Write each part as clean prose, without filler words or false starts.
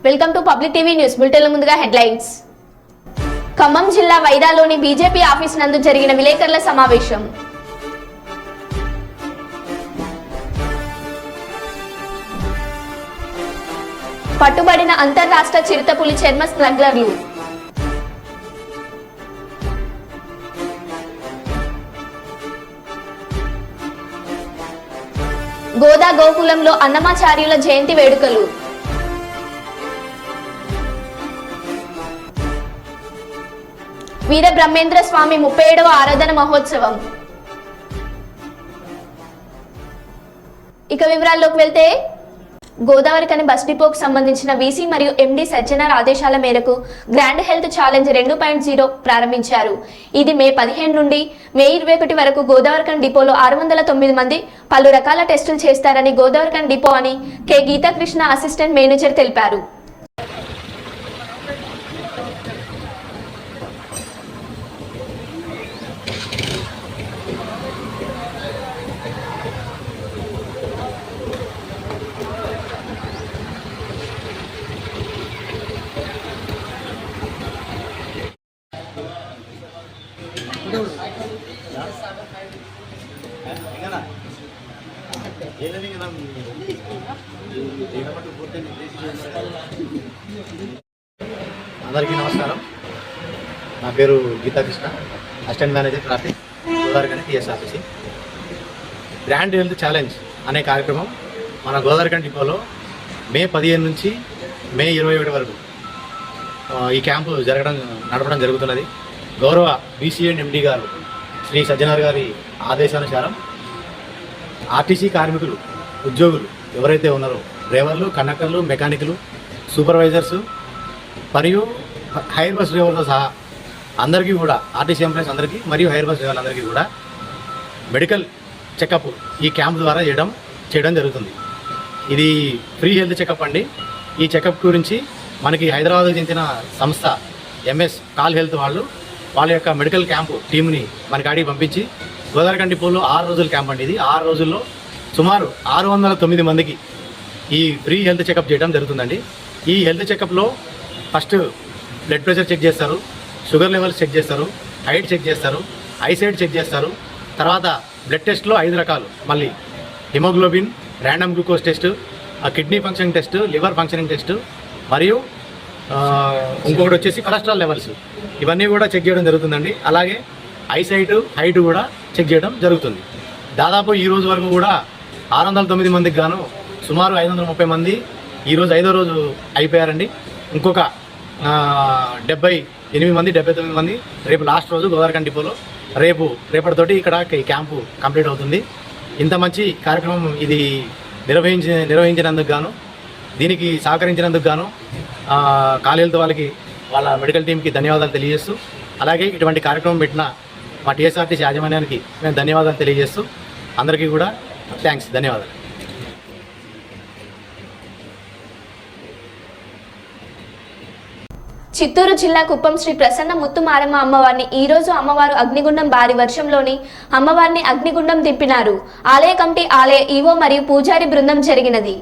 Welcome to public TV news బులెటిన్ల ముందుగా headlines. Khammam జిల్లా వైరాలోని బీజేపీ ఆఫీస్ నందు జరిగిన విలేకరుల సమావేశం. పట్టుబడిన అంతర్రాష్ట్ర చిరుతపులి చర్మ స్మగ్లర్లు. గోదా గోకులంలో అన్నమాచార్యుల జయంతి వేడుకలు. వీర బ్రహ్మేంద్ర స్వామి 37వ ఆరాధన మహోత్సవం. ఇక వివరాల్లోకి వెళ్తే, గోదావరికని బస్ డిపోకు సంబంధించిన వీసీ మరియు ఎండి సజ్జనార్ ఆదేశాల మేరకు గ్రాండ్ హెల్త్ ఛాలెంజ్ 2.0 ప్రారంభించారు. ఇది మే 15 నుండి మే 21 వరకు గోదావరికని డిపోలో 609 మంది పలు రకాల టెస్టులు చేస్తారని గోదావరికని డిపో అని కె గీతాకృష్ణ అసిస్టెంట్ మేనేజర్ తెలిపారు. అందరికీ నమస్కారం. నా పేరు Geetha Krishna, assistant manager traffic, Godavarikhani TSRTC. Grand health challenge అనే కార్యక్రమం మన గోదావరికని డిపోలో మే 15 నుంచి మే 21 వరకు ఈ క్యాంపు నడపడం జరుగుతున్నది. గౌరవ బీసీ అండ్ ఎండి గారు శ్రీ సజ్జనార్ గారి ఆదేశానుసారం ఆర్టీసీ కార్మికులు, ఉద్యోగులు ఎవరైతే ఉన్నారో, డ్రైవర్లు, కండక్టర్లు, మెకానిక్లు, సూపర్వైజర్సు మరియు హైర్ బస్ డ్రైవర్తో సహా అందరికీ కూడా, ఆర్టీసీ ఎంప్లాయీస్ అందరికీ మరియు హైర్ బస్ డ్రైవర్లందరికీ కూడా మెడికల్ చెకప్ ఈ క్యాంప్ ద్వారా చేయడం జరుగుతుంది. ఇది ఫ్రీ హెల్త్ చెకప్ అండి. ఈ చెకప్ గురించి మనకి హైదరాబాద్కు చెందిన సంస్థ ఎంఎస్ కాల్ హెల్త్ వాళ్ళ యొక్క మెడికల్ క్యాంపు టీంని మన కాడికి పంపించి గోదావరికని డిపోలో 6 రోజుల క్యాంప్ అండి. ఇది 6 రోజుల్లో సుమారు 609 మందికి ఈ ఫ్రీ హెల్త్ చెకప్ చేయడం జరుగుతుందండి. ఈ హెల్త్ చెకప్లో ఫస్ట్ బ్లడ్ ప్రెషర్ చెక్ చేస్తారు, షుగర్ లెవెల్స్ చెక్ చేస్తారు, హైట్ చెక్ చేస్తారు, ఐసైట్ చెక్ చేస్తారు. తర్వాత బ్లడ్ టెస్ట్లో 5 రకాలు, మళ్ళీ haemoglobin, random glucose test, kidney functioning test, liver functioning test, మరియు ఇంకొకటి వచ్చేసి కొలెస్ట్రాల్ లెవెల్స్, ఇవన్నీ కూడా చెక్ చేయడం జరుగుతుందండి. అలాగే ఐసైట్, హైట్ కూడా చెక్ చేయడం జరుగుతుంది. దాదాపు ఈ రోజు వరకు కూడా 609 మందికి గాను సుమారు 530 మంది ఈరోజు 5వ రోజు అయిపోయారండి. ఇంకొక 78 మంది, 79 మంది రేపు లాస్ట్ రోజు గోదావరికని డిపోలో రేపటితోటి ఇక్కడ ఈ క్యాంపు కంప్లీట్ అవుతుంది. ఇంత మంచి కార్యక్రమం ఇది నిర్వహించినందుకు గాను, దీనికి సహకరించినందుకు గాను కాల్ హెల్త్ వాళ్ళ మెడికల్ టీంకి ధన్యవాదాలు తెలియజేస్తూ, అలాగే ఇటువంటి కార్యక్రమం పెట్టిన మా టీఎస్ఆర్టీసీ యాజమాన్యానికి మేము ధన్యవాదాలు తెలియజేస్తూ అందరికీ కూడా థ్యాంక్స్, ధన్యవాదాలు. చిత్తూరు జిల్లా కుప్పం శ్రీ ప్రసన్న ముత్తు మారమ్మ అమ్మవారిని ఈ రోజు అమ్మవారు అగ్నిగుండం భారీ వర్షంలోని అమ్మవారిని అగ్నిగుండం తిప్పినారు. ఆలయ కమిటీ, ఆలయ ఈవో మరియు పూజారి బృందం జరిగినది.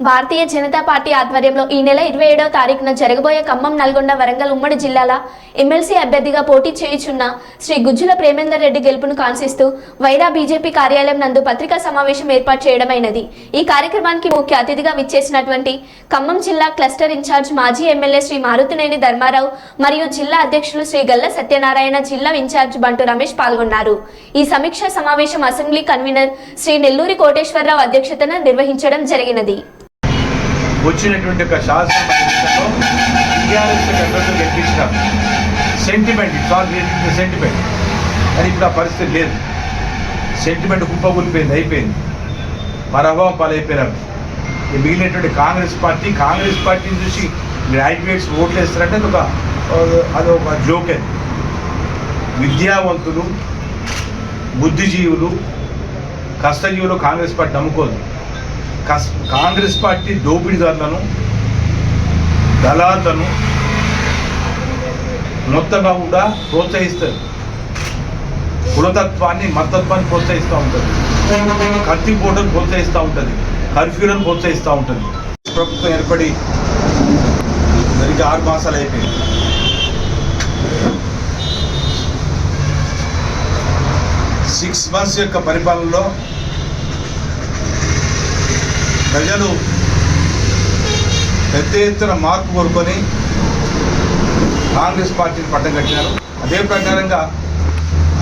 భారతీయ జనతా పార్టీ ఆధ్వర్యంలో ఈ నెల 27వ తారీఖున జరగబోయే ఖమ్మం, నల్గొండ, వరంగల్ ఉమ్మడి జిల్లాల ఎమ్మెల్సీ అభ్యర్థిగా పోటీ చేయుచున్న శ్రీ గుజ్జుల ప్రేమేందర్ రెడ్డి గెలుపును కాంక్షిస్తూ వైరా బీజేపీ కార్యాలయం నందు పత్రికా సమావేశం ఏర్పాటు చేయడమైనది. ఈ కార్యక్రమానికి ముఖ్య అతిథిగా విచ్చేసినటువంటి ఖమ్మం జిల్లా క్లస్టర్ ఇన్ఛార్జ్ మాజీ ఎమ్మెల్యే శ్రీ మారుతినేని ధర్మారావు మరియు జిల్లా అధ్యక్షులు శ్రీ గల్ల సత్యనారాయణ, జిల్లా ఇన్ఛార్జ్ బంటు రమేష్ పాల్గొన్నారు. ఈ సమీక్షా సమావేశం అసెంబ్లీ కన్వీనర్ శ్రీ నెల్లూరి కోటేశ్వరరావు అధ్యక్షతన నిర్వహించడం జరిగినది. వచ్చినటువంటి ఒక శాసనసభలో టీఆర్ఎస్ అభ్యర్థులు గెలిపించినారు. Sentiment, it's all related to sentiment. కానీ ఇప్పుడు ఆ పరిస్థితి లేదు. సెంటిమెంట్ కుప్పకూలిపోయింది, అయిపోయింది. మన అభావం పాలైపోయినారు. మిగిలినటువంటి కాంగ్రెస్ పార్టీని చూసి మీరు యాక్టివేట్స్ ఓట్లు వేస్తారంటే అది ఒక జోక్. అది విద్యావంతులు, బుద్ధిజీవులు, కష్టజీవులు కాంగ్రెస్ పార్టీ నమ్ముకోదు. కాంగ్రెస్ పార్టీ దోపిడీదారులను, దళాలను మొత్తంగా కూడా ప్రోత్సహిస్తారు. కులతత్వాన్ని, మతత్వాన్ని ప్రోత్సహిస్తూ ఉంటుంది. కత్తిపోటను ప్రోత్సహిస్తూ ఉంటుంది. కర్ఫ్యూలను ప్రోత్సహిస్తూ ఉంటుంది. ప్రభుత్వం ఏర్పడి సరిగ్గా 6 మాసాలు అయిపోయింది. సిక్స్ మంత్స్ యొక్క పరిపాలనలో ప్రజలు పెద్ద ఎత్తున మార్పు కోరుకొని కాంగ్రెస్ పార్టీని పట్టం కట్టినారు. అదే ప్రకారంగా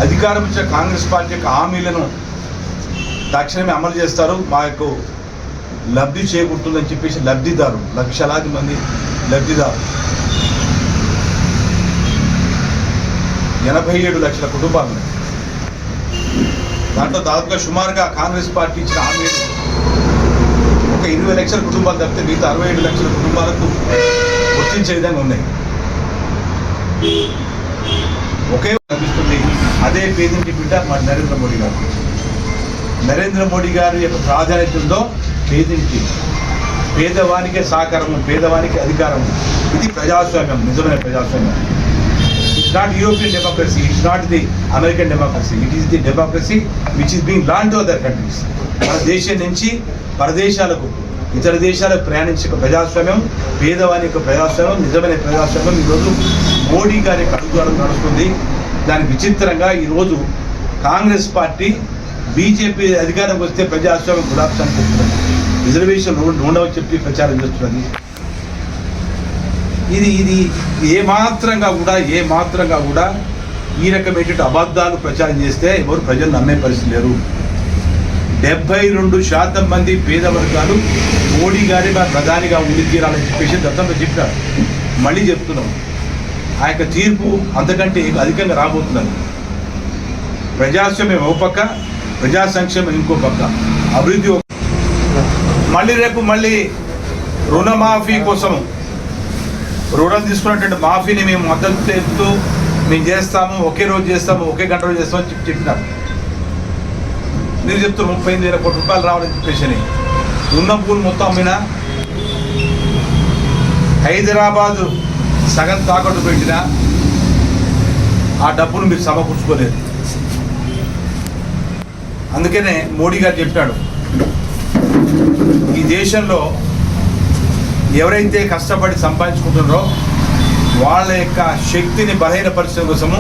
అధికారం ఇచ్చిన కాంగ్రెస్ పార్టీ యొక్క హామీలను తక్షణమే అమలు చేస్తారు. మాకు లబ్ధి చేకూరుతుందని చెప్పేసి లబ్ధిదారు, లక్షలాది మంది లబ్ధిదారు, 87 లక్షల కుటుంబాలు. దాంట్లో దాదాపుగా సుమారుగా కాంగ్రెస్ పార్టీ ఇచ్చిన హామీలు ఒక 20 లక్షల కుటుంబాలు తప్పితే మిగతా 67 లక్షల కుటుంబాలకు వర్తించే విధంగా ఉన్నాయి. ఒకే కనిపిస్తుంది. అదే పేదింటి బిడ్డ మన నరేంద్ర మోడీ గారు యొక్క ప్రాధాన్యత ఉందో పేదింటి, పేదవానికే సహకారము, పేదవానికి అధికారము. ఇది ప్రజాస్వామ్యం, నిజమైన ప్రజాస్వామ్యం. It's not European democracy, it's not the American democracy, it is the democracy which is being loaned to other countries. మన దేశం నుంచి పరదేశాలకు, ఇతర దేశాలకు ప్రయాణించే ప్రజాస్వామ్యం, పేదవాని యొక్క ప్రజాస్వామ్యం, నిజమైన ప్రజాస్వామ్యం ఈరోజు మోడీ గారి అడుగుజాడలు నడుస్తుంది. దానికి విచిత్రంగా ఈరోజు కాంగ్రెస్ పార్టీ బీజేపీ అధికారంకి వస్తే ప్రజాస్వామ్యం గులాబ్సాన్ని చెప్తున్నది, రిజర్వేషన్ ఉండవని చెప్పి ప్రచారం చేస్తున్నది. ఇది ఏమాత్రంగా కూడా ఈ రకమైనటువంటి అబద్ధాలు ప్రచారం చేస్తే ఎవరు ప్రజలు నమ్మే పరిస్థితి లేరు. 72% మంది పేద వర్గాలు మోడీ గారి ప్రధానిగా ఉండి తీరాలని చెప్పేసి గతంలో చెప్పారు. మళ్ళీ చెప్తున్నాం, ఆ యొక్క తీర్పు అంతకంటే అధికంగా రాబోతున్నది. ప్రజాస్వామ్యం ఒక పక్క, ప్రజా సంక్షేమం ఇంకో పక్క, అభివృద్ధి. మళ్ళీ రుణమాఫీ కోసం, రుణం తీసుకున్నటువంటి మాఫీని మేము మద్దతు తెలుపుతూ మేము చేస్తాము, ఒకే రోజు చేస్తాము, ఒకే గంట రోజు చేస్తామని చెప్పినారు. మీరు చెప్తారు 35,000 కోట్ల రూపాయలు రావాలని చెప్పేసి. ఉన్న పూలు మొత్తం అమ్మినా, హైదరాబాదు సగం తాకట్టు పెట్టినా ఆ డబ్బును మీరు సమకూర్చుకోలేదు. అందుకనే మోడీ గారు చెప్పాడు, ఈ దేశంలో ఎవరైతే కష్టపడి సంపాదించుకుంటున్నారో వాళ్ళ యొక్క శక్తిని బలహీనపరచడం కోసము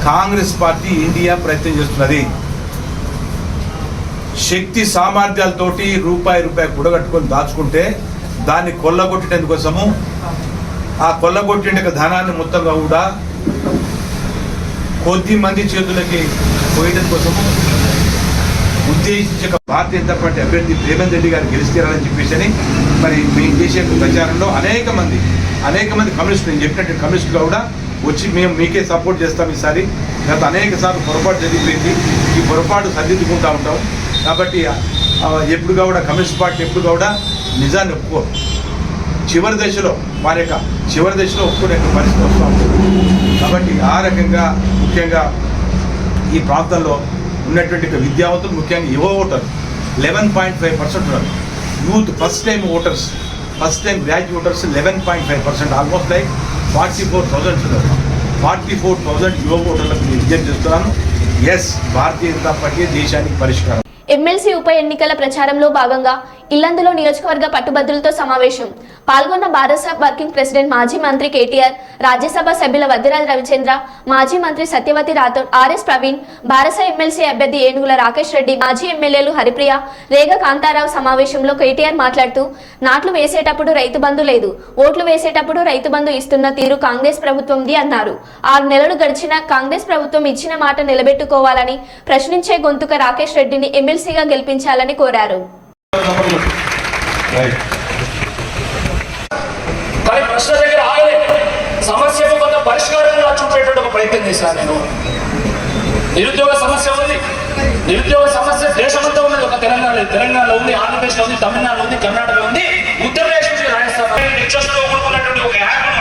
కాంగ్రెస్ పార్టీ ఇండియా ప్రయత్నం చేస్తున్నది. శక్తి సామర్థ్యాలతోటి రూపాయి కూడగట్టుకొని దాచుకుంటే దాన్ని కొల్లగొట్టేందుకోసము, ఆ కొల్లగొట్టే ధనాన్ని మొత్తంగా కూడా కొద్ది మంది చేతులకి పోయడం కోసము ఉద్దేశించి భారతీయ జనతా పార్టీ అభ్యర్థి రేవంత్ రెడ్డి గారు గెలిస్తారని చెప్పేసి అని మరి మేము చేసే ప్రచారంలో అనేక మంది కమ్యూనిస్టులు, నేను చెప్పినట్టు కమ్యూనిస్టులు కూడా వచ్చి మేము మీకే సపోర్ట్ చేస్తాం ఈసారి, గత అనేక సార్లు పొరపాటు జరిగిపోయింది, ఈ పొరపాటు సరిదిద్దుకుంటూ ఉంటాం. కాబట్టి ఎప్పుడు కూడా కమ్యూనిస్ట్ పార్టీ ఎప్పుడు కూడా నిజాన్ని ఒప్పుకోరు. చివరి దశలో ఒప్పుకునే పరిస్థితి వస్తూ ఉంటుంది. కాబట్టి ఆ రకంగా ముఖ్యంగా ఈ ప్రాంతంలో ఉన్నటువంటి విద్యావంతులు, ముఖ్యంగా యువ ఓటర్లు 11.5% ఉన్నారు. Youth first time graduate voters 11.5%, almost like 44,000 ఉన్నారు. 44,000 యువ ఓటర్లకు విజ్ఞప్తి చేస్తున్నాను. ఎస్, భారతీయ జనతా పార్టీ దేశానికి పరిష్కారం. ఎమ్మెల్సీ ఉప ఎన్నికల ప్రచారంలో భాగంగా ఇల్లందులో నియోజకవర్గ పట్టుభద్రులతో సమావేశం. పాల్గొన్న భారత వర్కింగ్ ప్రెసిడెంట్ మాజీ మంత్రి కేటీఆర్, రాజ్యసభ సభ్యుల వద్దిరాజ రవిచంద్ర, మాజీ మంత్రి సత్యవతి రాథోడ్, ఆర్ఎస్ ప్రవీణ్, భారత ఎమ్మెల్సీ అభ్యర్థి ఏనుగుల రాకేష్ రెడ్డి, మాజీ ఎమ్మెల్యేలు హరిప్రియ, రేగ కాంతారావు. సమావేశంలో కేటీఆర్ మాట్లాడుతూ, నాట్లు వేసేటప్పుడు రైతు బంధు లేదు, ఓట్లు వేసేటప్పుడు రైతు బంధు ఇస్తున్న తీరు కాంగ్రెస్ ప్రభుత్వంది అన్నారు. 6 నెలలు గడిచిన కాంగ్రెస్ ప్రభుత్వం ఇచ్చిన మాట నిలబెట్టుకోవాలని ప్రశ్నించే గొంతుక రాకేష్ రెడ్డిని ఎమ్మెల్సీగా గెలిపించాలని కోరారు. కానీ ప్రశ్న దగ్గర ఆగలే, సమస్యకు కొంత పరిష్కారంగా చూపేటువంటి ఒక ప్రయత్నం చేశాను నేను. నిరుద్యోగ సమస్య ఉంది, నిరుద్యోగ సమస్య దేశమంతా ఉన్నది. ఒక తెలంగాణలో ఉంది, ఆంధ్రప్రదేశ్లో ఉంది, తమిళనాడులో ఉంది, కర్ణాటకలో ఉంది, ఉత్తరప్రదేశ్ నుంచి రాజస్థాన్ కూడుకున్నటువంటి ఒక యాప్ను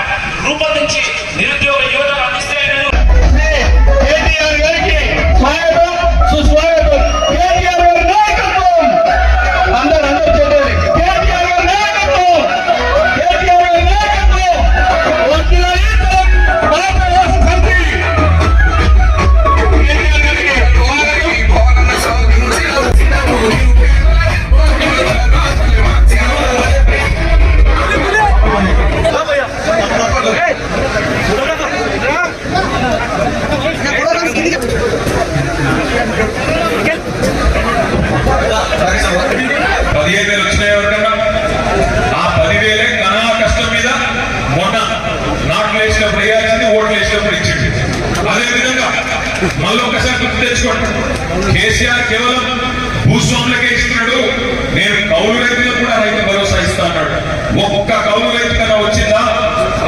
రూపొందించి నిరుద్యోగ యువతకు అందిస్తే మళ్ళీ ఒకసారి గుర్తు తెచ్చుకోండి, కేసీఆర్ కేవలం భూస్వాములకే ఇస్తున్నాడు, నేను కౌలు రైతులకు కూడా రైతు భరోసా ఇస్తా అన్నాడు. ఒక్క కౌలు రైతు కన్నా వచ్చిందా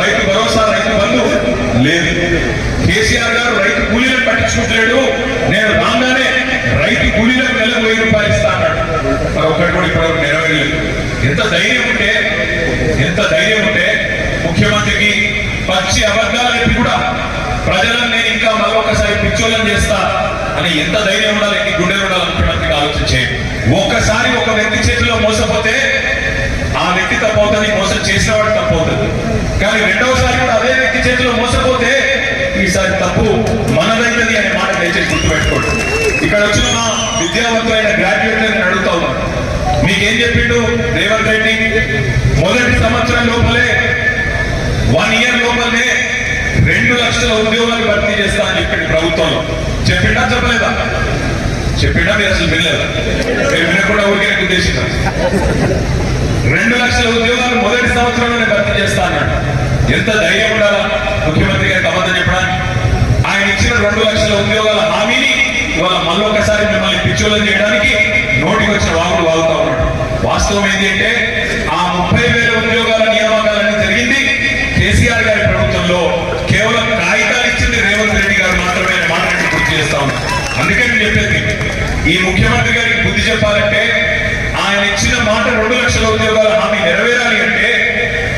రైతు భరోసా, రైతు బంధు? లేదు. కేసీఆర్ గారు రైతు కూలీలను పట్టించుకుంటలేడు, నేను రాగానే రైతు కూలీలకు నెలకు 1000 రూపాయలు ఇస్తా అన్నాడు. మరి ఒక్కటి కూడా ఇప్పటివరకు నెరవేరలేదు. ఎంత ధైర్యం ఉంటే ముఖ్యమంత్రికి పచ్చి అబద్ధాలు చెప్పి కూడా ప్రజలను నేను ఇంకా మళ్ళీ ఒకసారి పిచ్చోళ్ళని చేస్తా అని ఎంత ధైర్యం ఉండాలి, ఎన్ని గుండెలు ఉండాలి ముఖ్యమంత్రికి ఆలోచించే. ఒక్కసారి ఒక వ్యక్తి చేతిలో మోసపోతే ఆ వ్యక్తి తప్పవుతుంది, మోసం చేసిన వాడు తప్పవుతుంది. కానీ రెండవసారి కూడా అదే వ్యక్తి చేతిలో మోసపోతే ఈసారి తప్పు మనదైనది అనే మాట దయచేసి గుర్తుపెట్టుకోండి. ఇక్కడ వచ్చిన మా విద్యావంతులైన గ్రాడ్యుయేట్ నేను అడుగుతా ఉన్నాను, మీకేం చెప్పిండు రేవంత్ రెడ్డి? మొదటి సంవత్సరం లోపలే 1 ఇయర్ లోపలనే 2 లక్షల ఉద్యోగాలు భర్తీ చేస్తా అని చెప్పండి ప్రభుత్వంలో. చెప్పిండా చెప్పలేదా? చెప్పిండా? మీరు అసలు వినలేదా? మీరు వినకుండా ఊరికే ఉద్దేశించారు. 2 లక్షల ఉద్యోగాలు మొదటి సంవత్సరంలోనే భర్తీ చేస్తా అన్నాడు. ఎంత ధైర్యం ఉండాలా ముఖ్యమంత్రి గారికి అబద్ధం చెప్పడానికి? ఆయన ఇచ్చిన 2 లక్షల ఉద్యోగాల హామీని ఇవాళ మళ్ళీ ఒకసారి మిమ్మల్ని పిచ్చోళ్ళని చేయడానికి నోటికి వచ్చిన వాగుడు వాగుతా ఉన్నాడు. వాస్తవం ఏంటి అంటే ఆ 30,000 ఉద్యోగాల నియామకాలన్నీ జరిగింది కేసీఆర్ గారి ప్రభుత్వంలో. కేవలం కాగితాలు ఇచ్చింది రేవంత్ రెడ్డి గారు మాత్రమే మాట్లాడి గుర్తు చేస్తా ఉన్నాం. అందుకే నేను చెప్పేది, ఈ ముఖ్యమంత్రి గారికి బుద్ధి చెప్పాలంటే ఆయన ఇచ్చిన మాట 2 లక్షల ఉద్యోగాల హామీ నెరవేరాలి అంటే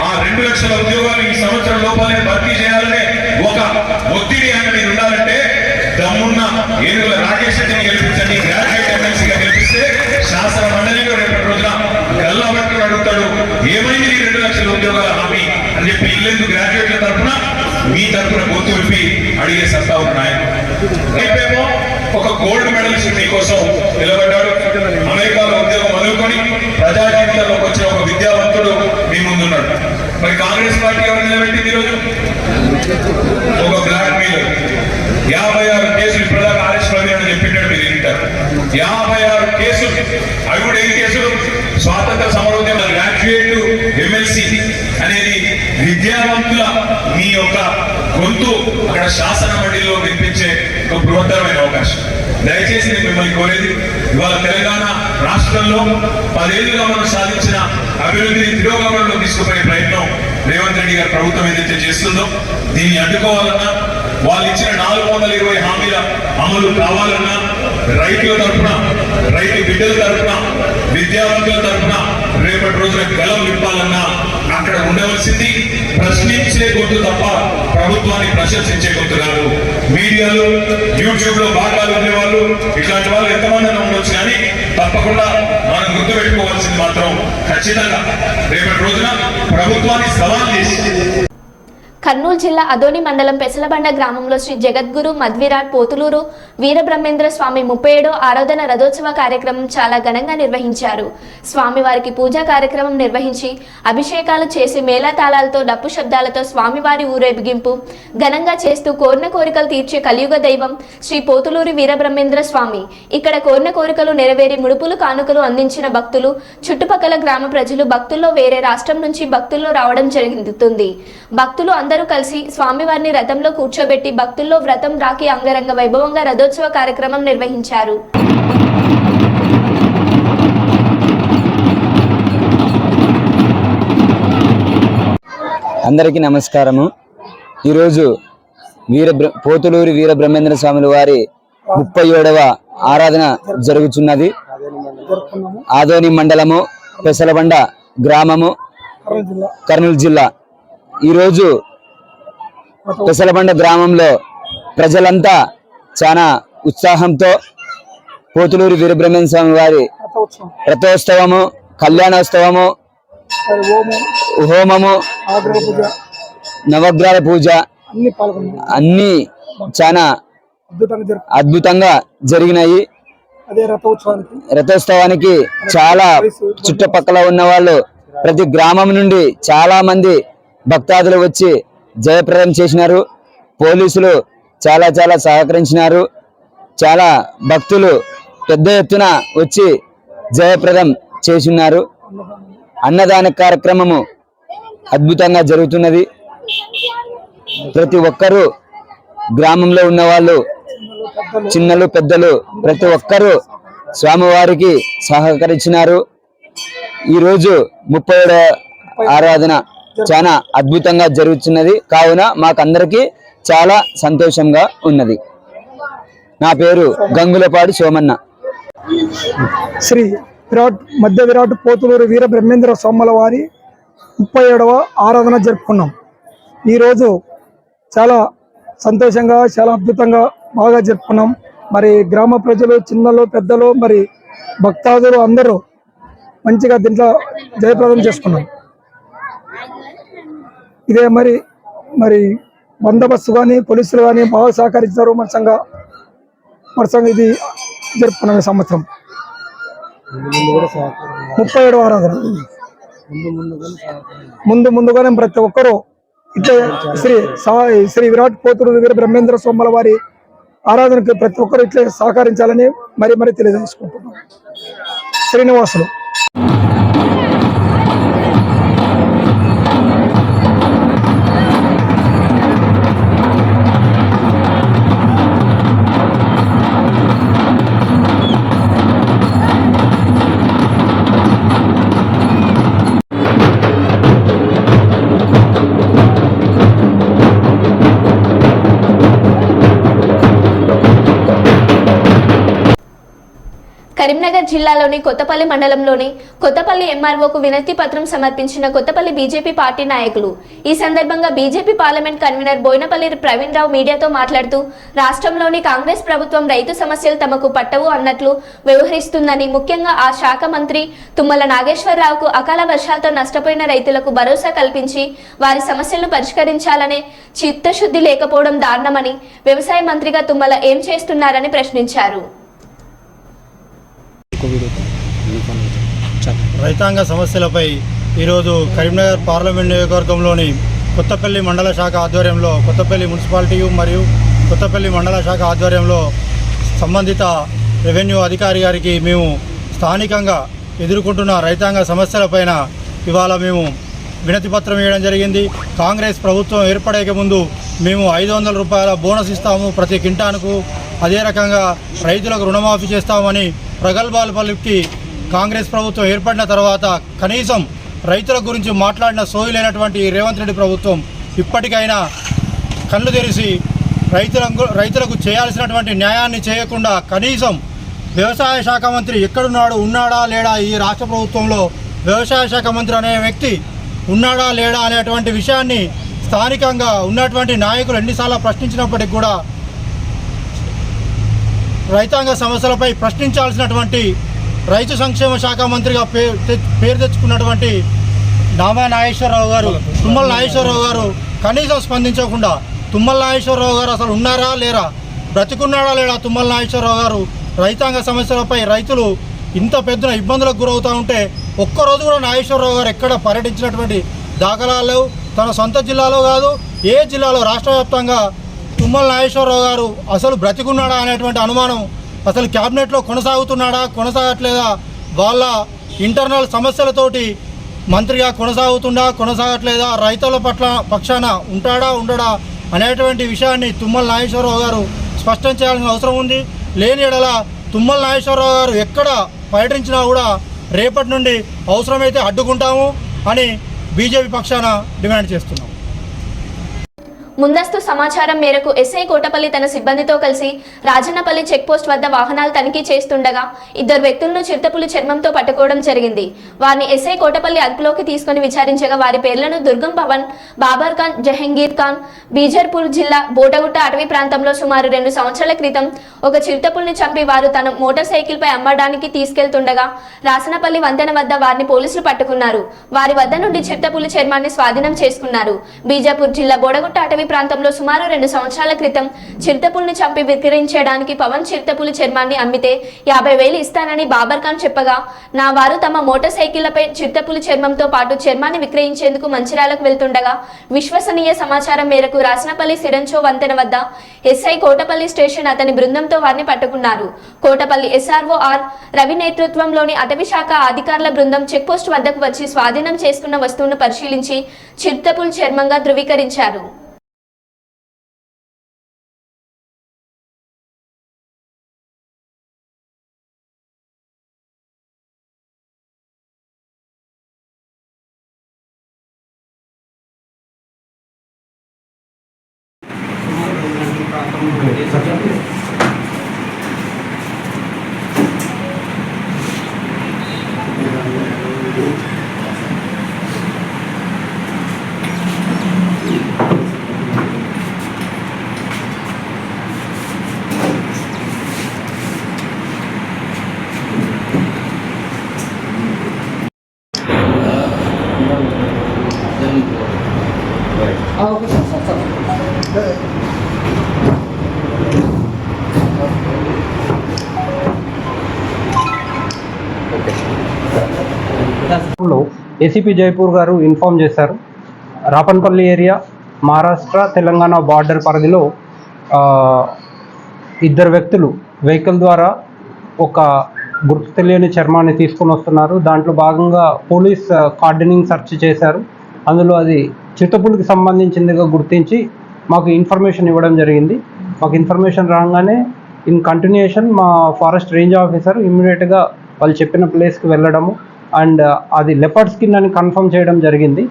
ఆ 2 లక్షల ఉద్యోగాలు ఈ సంవత్సరం లోపలే భర్తీ చేయాలనే ఒక ఒత్తిడి ఆయన మీద ఉండాలంటే దమ్మున్న ఏనుగుల రాకేష్ రెడ్డిని గెలిపించండి, గ్రాడ్యుయేట్ ఎమ్మెల్సీగా గెలిపిస్తే శాసన మండలిలో రేపటి రోజున గల్లా పట్టుకుని అడుగుతాడు ఏమైంది 2 లక్షల ఉద్యోగాల హామీ అని చెప్పి ఇల్లెందు గ్రాడ్యుయేట్ల తరఫున మీ తరఫున గొంతు విప్పి అడిగే సత్తా ఉన్న ఆయన. రేపేమో ఒక గోల్డ్ మెడలిస్ట్ మీకోసం నిలబడ్డాడు. అమెరికాలో ఉద్యోగం వదులుకొని ప్రజా జీవితంలోకి వచ్చిన ఒక విద్యావంతుడు మీ ముందున్నాడు. మరి కాంగ్రెస్ పార్టీ ఎవరు నిలబెట్టింది ఈరోజు? ఒక బ్లాక్ మెయిలర్. 56 కేసులు ఇప్పటిదాకా ఆర్ఎస్ ప్రవీణ్ అని చెప్పింటాడు. మీరు పెట్టారు. 56 కేసులు. అవి కూడా ఏం కేసులు? స్వాతంత్ర సమరోద్యమ గ్రాడ్యుయేట్ ఎమ్మెల్సీ అనేది విద్యావంతుల మీ యొక్క గొంతు అక్కడ శాసన మండలిలో వినిపించే ఒక బృహత్తరమైన అవకాశం. దయచేసి నేను మిమ్మల్ని కోరేది, ఇవాళ తెలంగాణ రాష్ట్రంలో 10 ఏళ్లుగా మనం సాధించిన అభివృద్ధిని తిరోగమనంలో తీసుకుపోయే ప్రయత్నం రేవంత్ రెడ్డి గారి ప్రభుత్వం ఏదైతే చేస్తుందో దీన్ని అడ్డుకోవాలన్నా, వాళ్ళు ఇచ్చిన 420 హామీల అమలు కావాలన్నా, రైతుల తరఫున, రైతు బిడ్డల తరఫున, విద్యావంతుల తరఫున రేపటి రోజున గలం విప్పాలన్నా అక్కడ ఉండవలసింది ప్రశ్నించే గొంతు తప్ప ప్రభుత్వాన్ని ప్రశంసించే గొంతు కాదు. మీడియాలో, యూట్యూబ్ లో భాగాలు ఉండేవాళ్ళు ఇట్లాంటి వాళ్ళు ఎంతమంది ఉండొచ్చు, కానీ తప్పకుండా మనం గుర్తుపెట్టుకోవాల్సింది మాత్రం ఖచ్చితంగా రేపటి రోజున ప్రభుత్వాన్ని సవాల్ చేసి కర్నూలు జిల్లా అదోని మండలం పెసలబండ గ్రామంలో శ్రీ జగద్గురు మధ్విరాట్ పోతులూరు వీరబ్రహ్మేంద్ర స్వామి 37వ ఆరాధన రథోత్సవ కార్యక్రమం చాలా ఘనంగా నిర్వహించారు. స్వామివారికి పూజా కార్యక్రమం నిర్వహించి అభిషేకాలు చేసి మేళతాళాలతో డప్పు శబ్దాలతో స్వామివారి ఊరేగింపు ఘనంగా చేస్తూ కోరిన కోరికలు తీర్చే కలియుగ దైవం శ్రీ పోతులూరి వీరబ్రహ్మేంద్ర స్వామి. ఇక్కడ కోరిన కోరికలు నెరవేరి ముడుపులు కానుకలు అందించిన భక్తులు, చుట్టుపక్కల గ్రామ ప్రజలు, భక్తుల్లో వేరే రాష్ట్రం నుంచి భక్తుల్లో రావడం జరుగుతుంది. భక్తులు అందరూ కలిసి స్వామివారిని రథంలో కూర్చోబెట్టి భక్తుల్లో వ్రతం రాకి అంగరంగ వైభవంగా రథోత్సవ కార్యక్రమం నిర్వహించారు. అందరికీ నమస్కారము. ఈరోజు పోతులూరి వీరబ్రహ్మేంద్ర స్వాముల వారి 37వ ఆరాధన జరుగుతున్నది. ఆదోని మండలము, పెసలబండ గ్రామము, కర్నూలు జిల్లా. ఈరోజు పెసలబండ గ్రామంలో ప్రజలంతా చాలా ఉత్సాహంతో పోతులూరి వీరబ్రహ్మేంద్ర స్వామి వారి రథోత్సవము, కళ్యాణోత్సవము, హోమము, నవగ్రహ పూజ అన్ని చాలా అద్భుతంగా జరిగినాయి. రథోత్సవానికి చాలా చుట్టుపక్కల ఉన్న వాళ్ళు, ప్రతి గ్రామం నుండి చాలా మంది భక్తాదులు వచ్చి జయప్రదం చేసినారు. పోలీసులు చాలా సహకరించినారు. చాలా భక్తులు పెద్ద ఎత్తున వచ్చి జయప్రదం చేసినారు. అన్నదాన కార్యక్రమము అద్భుతంగా జరుగుతున్నది. ప్రతి ఒక్కరూ, గ్రామంలో ఉన్న వాళ్ళు, చిన్నలు పెద్దలు ప్రతి ఒక్కరూ స్వామివారికి సహకరించినారు. ఈరోజు 37వ ఆరాధన చాలా అద్భుతంగా జరుగుతున్నది. కావున మాకందరికి చాలా సంతోషంగా ఉన్నది. నా పేరు గంగులపాడి సోమన్న. శ్రీ మధ్య విరాట్ పోతులూరు వీర బ్రహ్మేంద్ర స్వాముల వారి 37వ ఆరాధన జరుపుకున్నాం. ఈరోజు చాలా సంతోషంగా, చాలా అద్భుతంగా బాగా జరుపుకున్నాం. మరి గ్రామ ప్రజలు, చిన్నలు పెద్దలు, మరి భక్తాదులు అందరూ మంచిగా దీంట్లో జయప్రదం చేసుకున్నాం. ఇదే మరి బందోబస్తు కానీ, పోలీసులు కానీ బాగా సహకరించారు. మన సంఘం ఇది జరుపుకున్నాం. ఈ సంవత్సరం 37వ ఆరాధన ముందుగానే ప్రతి ఒక్కరూ ఇట్లా శ్రీ విరాట్ పోతులూరి వీర బ్రహ్మేంద్ర స్వాముల వారి ఆరాధనకు ప్రతి ఒక్కరు ఇట్లే సహకరించాలని మరి తెలియజేసుకుంటున్నాం. శ్రీనివాసులు. కరీంనగర్ జిల్లాలోని కొత్తపల్లి మండలంలోని కొత్తపల్లి ఎంఆర్ఓకు వినతి పత్రం సమర్పించిన కొత్తపల్లి బీజేపీ పార్టీ నాయకులు. ఈ సందర్భంగా BJP parliament convener Boinapalli Praveen Rao మీడియాతో మాట్లాడుతూ, రాష్ట్రంలోని కాంగ్రెస్ ప్రభుత్వం రైతు సమస్యలు తమకు పట్టవు అన్నట్లు వ్యవహరిస్తుందని, ముఖ్యంగా ఆ శాఖ మంత్రి తుమ్మల నాగేశ్వరరావుకు అకాల వర్షాలతో నష్టపోయిన రైతులకు భరోసా కల్పించి వారి సమస్యలను పరిష్కరించాలనే చిత్తశుద్ధి లేకపోవడం దారుణమని, వ్యవసాయ మంత్రిగా తుమ్మల ఏం చేస్తున్నారని ప్రశ్నించారు. రైతాంగ సమస్యలపై ఈరోజు కరీంనగర్ పార్లమెంట్ నియోజకవర్గంలోని కొత్తపల్లి మండల శాఖ ఆధ్వర్యంలో, కొత్తపల్లి మున్సిపాలిటీ మరియు కొత్తపల్లి మండల శాఖ ఆధ్వర్యంలో సంబంధిత రెవెన్యూ అధికారి గారికి మేము స్థానికంగా ఎదుర్కొంటున్న రైతాంగ సమస్యలపైన ఇవాళ మేము వినతి పత్రం ఇవ్వడం జరిగింది. కాంగ్రెస్ ప్రభుత్వం ఏర్పడక ముందు మేము 500 రూపాయల బోనస్ ఇస్తాము ప్రతి కింటానుకు, అదే రకంగా రైతులకు రుణమాఫీ చేస్తామని ప్రగల్భాలు పలికి కాంగ్రెస్ ప్రభుత్వం ఏర్పడిన తర్వాత కనీసం రైతుల గురించి మాట్లాడిన సోయి లేనటువంటి రేవంత్ రెడ్డి ప్రభుత్వం ఇప్పటికైనా కళ్ళు తెరిచి రైతులకు చేయాల్సినటువంటి న్యాయాన్ని చేయకుండా కనీసం వ్యవసాయ శాఖ మంత్రి ఎక్కడున్నాడు, ఉన్నాడా లేడా, ఈ రాష్ట్ర ప్రభుత్వంలో వ్యవసాయ శాఖ మంత్రి అనే వ్యక్తి ఉన్నాడా లేడా అనేటువంటి విషయాన్ని స్థానికంగా ఉన్నటువంటి నాయకులు ఎన్నిసార్లు ప్రశ్నించినప్పటికీ కూడా రైతాంగ సమస్యలపై ప్రశ్నించాల్సినటువంటి రైతు సంక్షేమ శాఖ మంత్రిగా పేరు తెచ్చుకున్నటువంటి నామా నాగేశ్వరరావు గారు, తుమ్మల నాగేశ్వరరావు గారు కనీసం స్పందించకుండా, తుమ్మల నాగేశ్వరరావు గారు అసలు ఉన్నారా లేరా, బ్రతికున్నాడా లేడా తుమ్మల నాగేశ్వరరావు గారు, రైతాంగ సమస్యలపై రైతులు ఇంత పెద్ద ఇబ్బందులకు గురవుతూ ఉంటే ఒక్కరోజు కూడా నాగేశ్వరరావు గారు ఎక్కడ పర్యటించినటువంటి దాఖలాలు తన సొంత జిల్లాలో కాదు ఏ జిల్లాలో రాష్ట్ర వ్యాప్తంగా తుమ్మల నాగేశ్వరరావు గారు అసలు బ్రతికున్నాడా అనేటువంటి అనుమానం, అసలు క్యాబినెట్లో కొనసాగుతున్నాడా కొనసాగట్లేదా, వాళ్ళ ఇంటర్నల్ సమస్యలతోటి మంత్రిగా కొనసాగట్లేదా, రైతుల పక్షాన ఉంటాడా ఉండడా అనేటువంటి విషయాన్ని తుమ్మల నాగేశ్వరరావు గారు స్పష్టం చేయాల్సిన అవసరం ఉంది. లేని ఎడల తుమ్మల నాగేశ్వరరావు గారు ఎక్కడ పర్యటించినా కూడా రేపటి నుండి అవసరమైతే అడ్డుకుంటాము అని బీజేపీ పక్షాన డిమాండ్ చేస్తున్నాం. ముందస్తు సమాచారం మేరకు ఎస్ఐ కోటపల్లి తన సిబ్బందితో కలిసి రాజన్నపల్లి చెక్పోస్ట్ వద్ద వాహనాలు తనిఖీ చేస్తుండగా 2 వ్యక్తులను చిరుతపులి చర్మంతో పట్టుకోవడం జరిగింది. వారిని ఎస్ఐ కోటపల్లి అదుపులోకి తీసుకుని విచారించగా వారి పేర్లను దుర్గం పవన్, బాబర్ ఖాన్, జహంగీర్ ఖాన్, బీజర్పూర్ జిల్లా బోటగుట్ట అటవీ ప్రాంతంలో సుమారు 2 సంవత్సరాల క్రితం ఒక చిరుతపులిని చంపి వారు తన మోటార్ సైకిల్ పై అమ్మడానికి తీసుకెళ్తుండగా రాసనపల్లి వంతెన వద్ద వారిని పోలీసులు పట్టుకున్నారు. వారి వద్ద నుండి చిరుతపులి చర్మాన్ని స్వాధీనం చేసుకున్నారు. బీజాపూర్ జిల్లా బోడగుట్ట అటవీ ప్రాంతంలో సుమారు 2 సంవత్సరాల క్రితం చిరుతపులిని చంపి విక్రయించడానికి పవన్ చిరుతపులి చర్మాన్ని అమ్మితే 50,000 ఇస్తానని బాబర్ ఖాన్ చెప్పగా నా వారు తమ మోటార్ సైకిళ్లపై చిరుతపులి చర్మంతో పాటు చర్మాన్ని విక్రయించేందుకు మంచిర్యాలకు వెళ్తుండగా విశ్వసనీయ సమాచారం మేరకు రాసనపల్లి సిరంచో వంతెన వద్ద ఎస్ఐ కోటపల్లి స్టేషన్ అతని బృందంతో వారిని పట్టుకున్నారు. కోటపల్లి SRO R రవి నేతృత్వంలోని అటవీ శాఖ అధికారుల బృందం చెక్పోస్ట్ వద్దకు వచ్చి స్వాధీనం చేసుకున్న వస్తువును పరిశీలించి చిరుతపులి చర్మంగా ధృవీకరించారు. ఏసీపీ జైపూర్ గారు ఇన్ఫార్మ్ చేశారు. రాపన్పల్లి ఏరియా మహారాష్ట్ర తెలంగాణ బార్డర్ పరిధిలో 2 వ్యక్తులు వెహికల్ ద్వారా ఒక గుర్తు తెలియని చర్మాన్ని తీసుకొని వస్తున్నారు. దాంట్లో భాగంగా పోలీస్ కార్డనింగ్ సెర్చ్ చేశారు. అందులో అది చిరుతపులికి సంబంధించిందిగా గుర్తించి మాకు ఇన్ఫర్మేషన్ ఇవ్వడం జరిగింది. మాకు ఇన్ఫర్మేషన్ రాగానే ఇన్ కంటిన్యూషన్ మా ఫారెస్ట్ రేంజ్ ఆఫీసర్ ఇమ్మీడియట్గా వాళ్ళు చెప్పిన ప్లేస్కి వెళ్ళడము అండ్ అది లెపర్డ్ స్కిన్ అని కన్ఫర్మ్ చేయడం జరిగింది.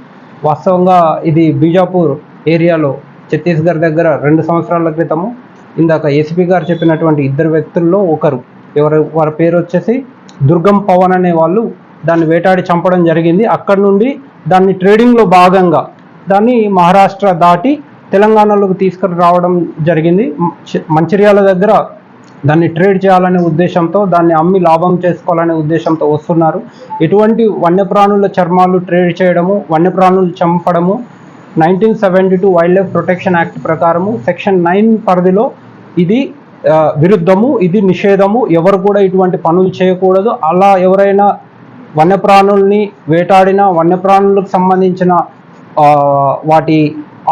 వాస్తవంగా ఇది బీజాపూర్ ఏరియాలో ఛత్తీస్గఢ్ దగ్గర 2 సంవత్సరాల క్రితము ఇందాక ఏసీపీ గారు చెప్పినటువంటి 2 వ్యక్తుల్లో ఒకరు వారి పేరు వచ్చేసి దుర్గం పవన్ అనే వాళ్ళు దాన్ని వేటాడి చంపడం జరిగింది. అక్కడ నుండి దాన్ని ట్రేడింగ్లో భాగంగా దాన్ని మహారాష్ట్ర దాటి తెలంగాణలోకి తీసుకుని రావడం జరిగింది. మంచిర్యాల దగ్గర దాన్ని ట్రేడ్ చేయాలనే ఉద్దేశంతో, దాన్ని అమ్మి లాభం చేసుకోవాలనే ఉద్దేశంతో వస్తున్నారు. ఎటువంటి వన్యప్రాణుల చర్మాలు ట్రేడ్ చేయడము, వన్యప్రాణులు చంపడము 1972 వైల్డ్ లైఫ్ ప్రొటెక్షన్ యాక్ట్ ప్రకారము సెక్షన్ 9 పరిధిలో ఇది విరుద్ధము, ఇది నిషేధము. ఎవరు కూడా ఇటువంటి పనులు చేయకూడదు. అలా ఎవరైనా వన్యప్రాణుల్ని వేటాడిన, వన్యప్రాణులకు సంబంధించిన వాటి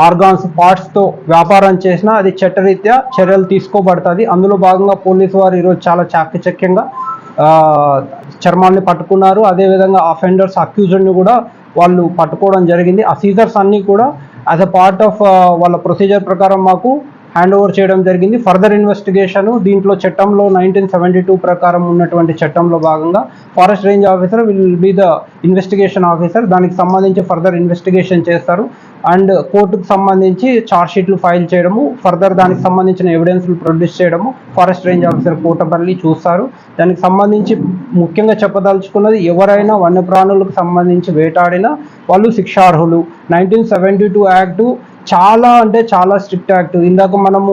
ఆర్గాన్స్ పార్ట్స్తో వ్యాపారం చేసినా అది చట్టరీత్యా చర్యలు తీసుకోబడుతుంది. అందులో భాగంగా పోలీసు వారు ఈరోజు చాలా చాకచక్యంగా చర్మాన్ని పట్టుకున్నారు. అదేవిధంగా అఫెండర్స్ అక్యూజ్డ్ని కూడా వాళ్ళు పట్టుకోవడం జరిగింది. ఆ సీజర్స్ అన్నీ కూడా యాజ్ అ పార్ట్ ఆఫ్ వాళ్ళ ప్రొసీజర్ ప్రకారం మాకు హ్యాండ్ ఓవర్ చేయడం జరిగింది. ఫర్దర్ ఇన్వెస్టిగేషన్ దీంట్లో చట్టంలో 1972 ప్రకారం ఉన్నటువంటి చట్టంలో భాగంగా forest range officer will be the investigation officer. దానికి సంబంధించి ఫర్దర్ ఇన్వెస్టిగేషన్ చేస్తారు అండ్ కోర్టుకు సంబంధించి ఛార్జ్ షీట్లు ఫైల్ చేయడము, ఫర్దర్ దానికి సంబంధించిన ఎవిడెన్స్లు ప్రొడ్యూస్ చేయడము ఫారెస్ట్ రేంజ్ ఆఫీసర్ కోటపల్లి చూస్తారు. దానికి సంబంధించి ముఖ్యంగా చెప్పదలుచుకున్నది, ఎవరైనా వన్యప్రాణులకు సంబంధించి వేటాడినా వాళ్ళు శిక్షార్హులు. 1972 యాక్టు చాలా అంటే చాలా స్ట్రిక్ట్ యాక్ట్. ఇందాక మనము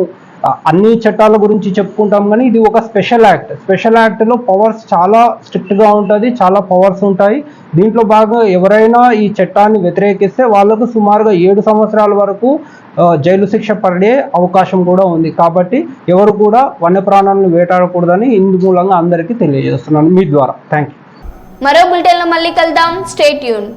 అన్ని చట్టాల గురించి చెప్పుకుంటాం కానీ ఇది ఒక స్పెషల్ యాక్ట్. స్పెషల్ యాక్ట్లో పవర్స్ చాలా స్ట్రిక్ట్గా ఉంటుంది, చాలా పవర్స్ ఉంటాయి. దీంట్లో భాగంగా ఎవరైనా ఈ చట్టాన్ని వ్యతిరేకిస్తే వాళ్ళకు సుమారుగా 7 సంవత్సరాల వరకు జైలు శిక్ష పడే అవకాశం కూడా ఉంది. కాబట్టి ఎవరు కూడా వన్యప్రాణాలను వేటాడకూడదని ఇందు మూలంగా అందరికీ తెలియజేస్తున్నాను మీ ద్వారా. Thank you. మరో బులెటిన్లో మళ్ళీ కలుద్దాం. Stay tune.